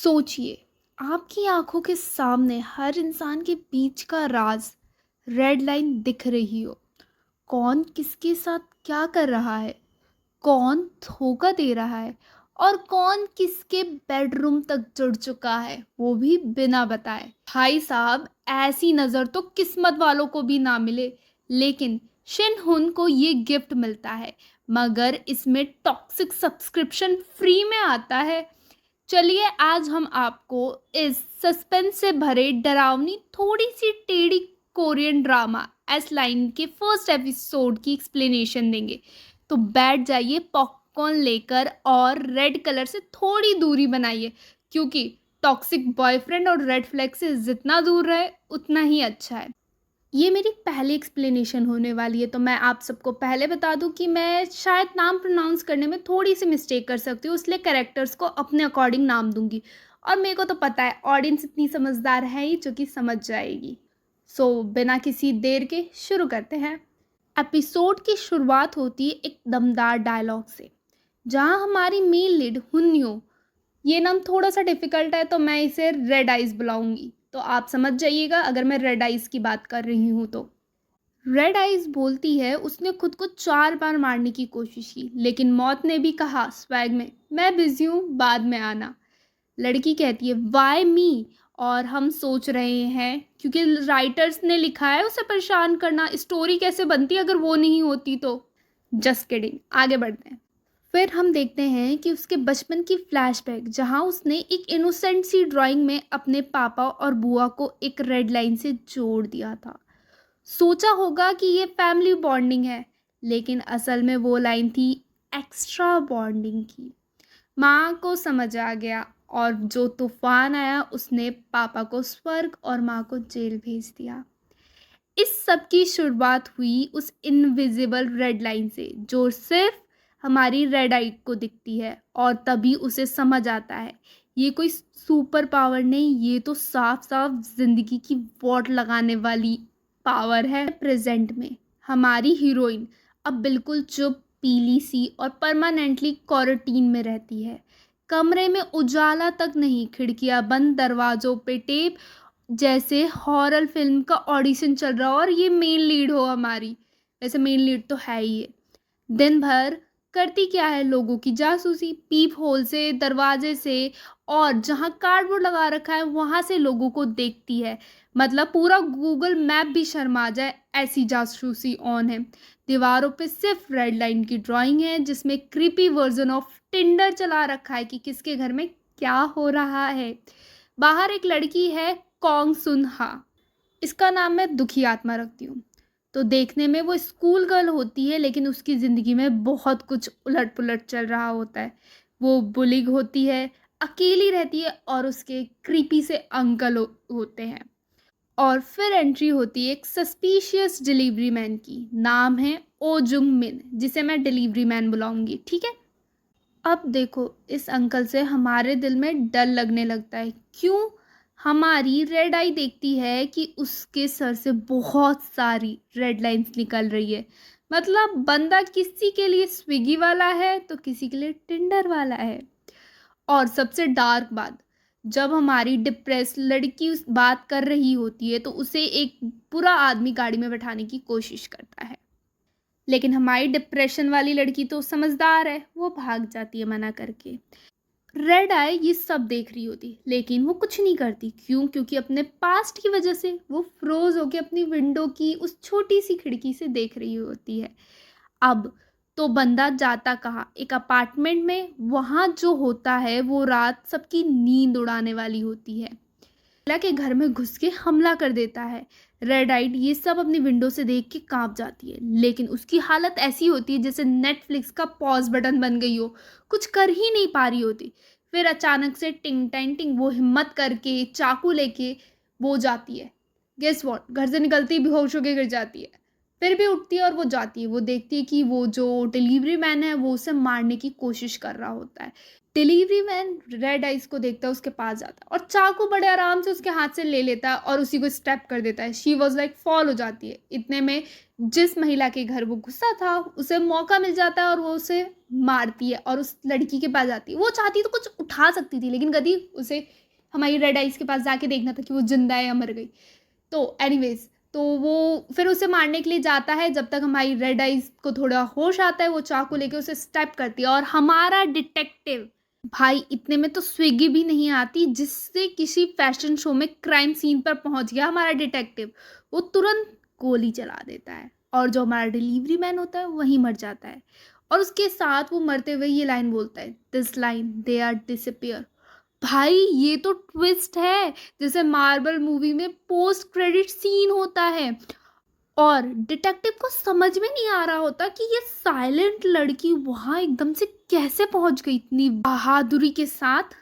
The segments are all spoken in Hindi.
सोचिए, आपकी आंखों के सामने हर इंसान के बीच का राज रेड लाइन दिख रही हो। कौन किसके साथ क्या कर रहा है, कौन धोखा दे रहा है और कौन किसके बेडरूम तक जुड़ चुका है, वो भी बिना बताए। भाई साहब, ऐसी नज़र तो किस्मत वालों को भी ना मिले। लेकिन शिनहुन को ये गिफ्ट मिलता है, मगर इसमें टॉक्सिक सब्सक्रिप्शन फ्री में आता है। चलिए आज हम आपको इस सस्पेंस से भरे डरावनी थोड़ी सी टेढ़ी कोरियन ड्रामा एस लाइन के फर्स्ट एपिसोड की एक्सप्लेनेशन देंगे। तो बैठ जाइए पॉपकॉर्न लेकर और रेड कलर से थोड़ी दूरी बनाइए, क्योंकि टॉक्सिक बॉयफ्रेंड और रेड फ्लैग से जितना दूर रहे उतना ही अच्छा है। ये मेरी पहली एक्सप्लेनेशन होने वाली है, तो मैं आप सबको पहले बता दूं कि मैं शायद नाम प्रोनाउंस करने में थोड़ी सी मिस्टेक कर सकती हूँ, इसलिए कैरेक्टर्स को अपने अकॉर्डिंग नाम दूंगी। और मेरे को तो पता है ऑडियंस इतनी समझदार है ही जो कि समझ जाएगी। सो बिना किसी देर के शुरू करते हैं। एपिसोड की शुरुआत होती है एक दमदार डायलॉग से, जहाँ हमारी मेन लीड हुन्यो, ये नाम थोड़ा सा डिफ़िकल्ट है तो मैं इसे रेड आइज़ बुलाऊंगी, तो आप समझ जाइएगा अगर मैं रेड आइज़ की बात कर रही हूँ तो। रेड आइज़ बोलती है उसने खुद को 4 बार मारने की कोशिश की, लेकिन मौत ने भी कहा स्वैग में, मैं बिजी हूँ, बाद में आना। लड़की कहती है वाई मी, और हम सोच रहे हैं क्योंकि राइटर्स ने लिखा है उसे परेशान करना, स्टोरी कैसे बनती अगर वो नहीं होती तो। जस्ट किडिंग, आगे बढ़ते हैं। फिर हम देखते हैं कि उसके बचपन की फ्लैशबैक, जहां उसने एक इनोसेंट सी ड्राइंग में अपने पापा और बुआ को एक रेड लाइन से जोड़ दिया था। सोचा होगा कि ये फैमिली बॉन्डिंग है, लेकिन असल में वो लाइन थी एक्स्ट्रा बॉन्डिंग की। माँ को समझ आ गया और जो तूफान आया उसने पापा को स्वर्ग और माँ को जेल भेज दिया। इस सब की शुरुआत हुई उस इनविजिबल रेड लाइन से, जो सिर्फ हमारी रेड आई को दिखती है, और तभी उसे समझ आता है ये कोई सुपर पावर नहीं, ये तो साफ साफ जिंदगी की वॉट लगाने वाली पावर है। प्रेजेंट में हमारी हीरोइन अब बिल्कुल चुप, पीली सी और परमानेंटली क्वारंटीन में रहती है। कमरे में उजाला तक नहीं, खिड़कियां बंद, दरवाजों पे टेप, जैसे हॉरर फिल्म का ऑडिशन चल रहा हो और ये मेन लीड हो हमारी। वैसे मेन लीड तो है ही ये। दिन भर करती क्या है, लोगों की जासूसी, पीप होल से, दरवाजे से, और जहाँ कार्डबोर्ड लगा रखा है वहाँ से लोगों को देखती है। मतलब पूरा गूगल मैप भी शर्मा जाए, ऐसी जासूसी ऑन है। दीवारों पे सिर्फ रेड लाइन की ड्राइंग है, जिसमें क्रीपी वर्जन ऑफ टिंडर चला रखा है कि किसके घर में क्या हो रहा है। बाहर एक लड़की है, कॉन्ग सुन हा, इसका नाम मैं दुखी आत्मा रखती हूँ। तो देखने में वो स्कूल गर्ल होती है, लेकिन उसकी ज़िंदगी में बहुत कुछ उलट पुलट चल रहा होता है। वो बुलिंग होती है, अकेली रहती है, और उसके क्रीपी से अंकल होते हैं। और फिर एंट्री होती है एक सस्पिशियस डिलीवरी मैन की, नाम है ओ जुंग मिन, जिसे मैं डिलीवरी मैन बुलाऊंगी, ठीक है। अब देखो, इस अंकल से हमारे दिल में डर लगने लगता है। क्यों? हमारी रेड आई देखती है कि उसके सर से बहुत सारी रेड लाइंस निकल रही है। मतलब बंदा किसी के लिए स्विगी वाला है तो किसी के लिए टिंडर वाला है। और सबसे डार्क बात, जब हमारी डिप्रेस लड़की उस बात कर रही होती है तो उसे एक बुरा आदमी गाड़ी में बैठाने की कोशिश करता है, लेकिन हमारी डिप्रेशन वाली लड़की तो समझदार है, वो भाग जाती है मना करके। रेड आई ये सब देख रही होती, लेकिन वो कुछ नहीं करती। क्यों? क्योंकि अपने पास्ट की वजह से वो फ्रोज होकर अपनी विंडो की उस छोटी सी खिड़की से देख रही होती है। अब तो बंदा जाता कहाँ, एक अपार्टमेंट में, वहाँ जो होता है वो रात सबकी नींद उड़ाने वाली होती है। ला के घर में घुस के हमला कर देता है। रेड आइड ये सब अपनी विंडो से देख के कांप जाती है, लेकिन उसकी हालत ऐसी होती है जैसे नेटफ्लिक्स का पॉज बटन बन गई हो, कुछ कर ही नहीं पा रही होती। फिर अचानक से टिंग टैंग टिंग, वो हिम्मत करके चाकू लेके वो जाती है। गेस वॉट, घर से निकलती ही बेहोश होकर गिर जाती है। फिर भी उठती है और वो जाती है। वो देखती है कि वो जो डिलीवरी मैन है वो उसे मारने की कोशिश कर रहा होता है। डिलीवरी मैन रेड आइस को देखता है, उसके पास जाता है और चाकू बड़े आराम से उसके हाथ से ले लेता है और उसी को स्टेप कर देता है। शी वॉज लाइक फॉल हो जाती है। इतने में जिस महिला के घर वो गुस्सा था उसे मौका मिल जाता है और वो उसे मारती है और उस लड़की के पास जाती है। वो चाहती तो कुछ उठा सकती थी, लेकिन गधी उसे हमारी रेड आइस के पास जाके देखना था कि वो जिंदा है या मर गई। तो एनीवेज, तो वो फिर उसे मारने के लिए जाता है। जब तक हमारी रेड आइस को थोड़ा होश आता है, वो चाकू लेके उसे स्टेप करती है और हमारा डिटेक्टिव, भाई इतने में तो स्विगी भी नहीं आती जिससे किसी फैशन शो में क्राइम सीन पर पहुंच गया हमारा डिटेक्टिव, वो तुरंत गोली चला देता है और जो हमारा डिलीवरी मैन होता है वहीं मर जाता है। और उसके साथ वो मरते हुए ये लाइन बोलता है, this line they are disappear. भाई ये तो ट्विस्ट है, जैसे मार्वल मूवी में पोस्ट क्रेडिट सीन होता है। और डिटेक्टिव को समझ में नहीं आ रहा होता कि ये साइलेंट लड़की वहां एकदम से कैसे पहुंच गई इतनी बहादुरी के साथ।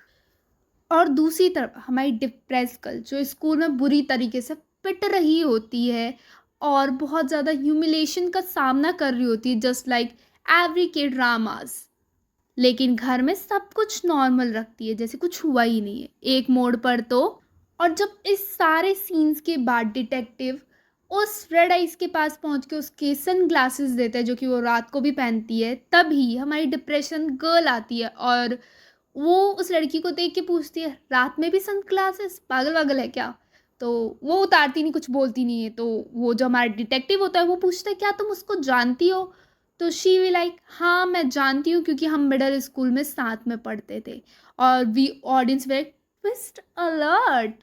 और दूसरी तरफ हमारी डिप्रेस गर्ल जो स्कूल में बुरी तरीके से पिट रही होती है और बहुत ज़्यादा ह्यूमिलेशन का सामना कर रही होती है, जस्ट लाइक एवरी के ड्रामास। लेकिन घर में सब कुछ नॉर्मल रखती है, जैसे कुछ हुआ ही नहीं है एक मोड़ पर तो। और जब इस सारे सीन्स के बाद डिटेक्टिव उस रेड आइस के पास पहुंच के उसके सन ग्लासेस देता है जो कि वो रात को भी पहनती है, तभी हमारी डिप्रेशन गर्ल आती है और वो उस लड़की को देख के पूछती है, रात में भी सन ग्लासेस, पागल वागल है क्या? तो वो उतारती नहीं, कुछ बोलती नहीं है। तो वो जो हमारा डिटेक्टिव होता है वो पूछता है, क्या तुम उसको जानती हो? तो शी वी लाइक, हाँ मैं जानती हूँ क्योंकि हम मिडिल स्कूल में साथ में पढ़ते थे। और we audience way twist alert.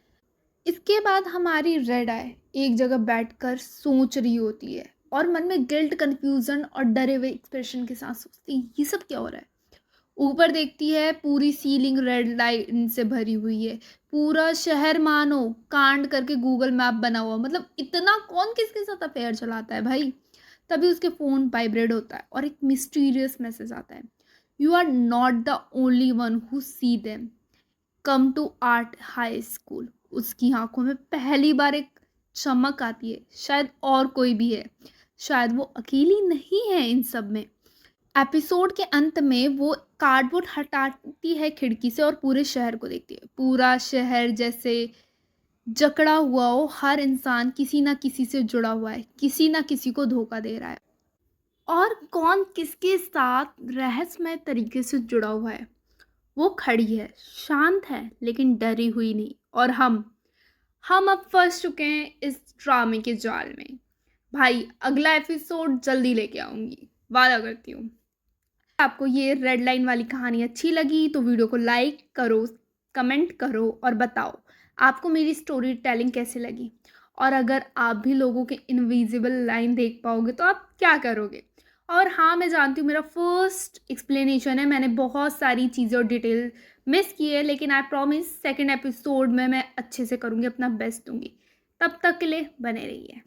इसके बाद हमारी रेड आई एक जगह बैठकर सोच रही होती है और मन में गिल्ट, कंफ्यूजन और डरे हुए एक्सप्रेशन के साथ सोचती है, ये सब क्या हो रहा है। ऊपर देखती है, पूरी सीलिंग रेड लाइन से भरी हुई है, पूरा शहर मानो कांड करके गूगल मैप बना हुआ। मतलब इतना कौन किसके साथ अफेयर चलाता है भाई। तभी उसके फ़ोन वाइब्रेट होता है और एक मिस्टीरियस मैसेज आता है, you are not the only one who see them, come to art high school. उसकी आंखों में पहली बार एक चमक आती है, शायद और कोई भी है, शायद वो अकेली नहीं है इन सब में। एपिसोड के अंत में वो कार्डबोर्ड हटाती है खिड़की से और पूरे शहर को देखती है। पूरा शहर जैसे जकड़ा हुआ हो, हर इंसान किसी ना किसी से जुड़ा हुआ है, किसी ना किसी को धोखा दे रहा है और कौन किसके साथ रहस्यमय तरीके से जुड़ा हुआ है। वो खड़ी है, शांत है लेकिन डरी हुई नहीं। और हम अब फंस चुके हैं इस ड्रामे के जाल में। भाई अगला एपिसोड जल्दी लेके आऊंगी, वादा करती हूँ। आपको ये रेड लाइन वाली कहानी अच्छी लगी तो वीडियो को लाइक करो, कमेंट करो और बताओ आपको मेरी स्टोरी टेलिंग कैसे लगी। और अगर आप भी लोगों के इनविजिबल लाइन देख पाओगे तो आप क्या करोगे। और हाँ, मैं जानती हूँ मेरा फर्स्ट एक्सप्लेनेशन है, मैंने बहुत सारी चीज़ें और डिटेल मिस की है, लेकिन आई प्रॉमिस सेकेंड एपिसोड में मैं अच्छे से करूँगी, अपना बेस्ट दूंगी। तब तक के लिए बने रहिए।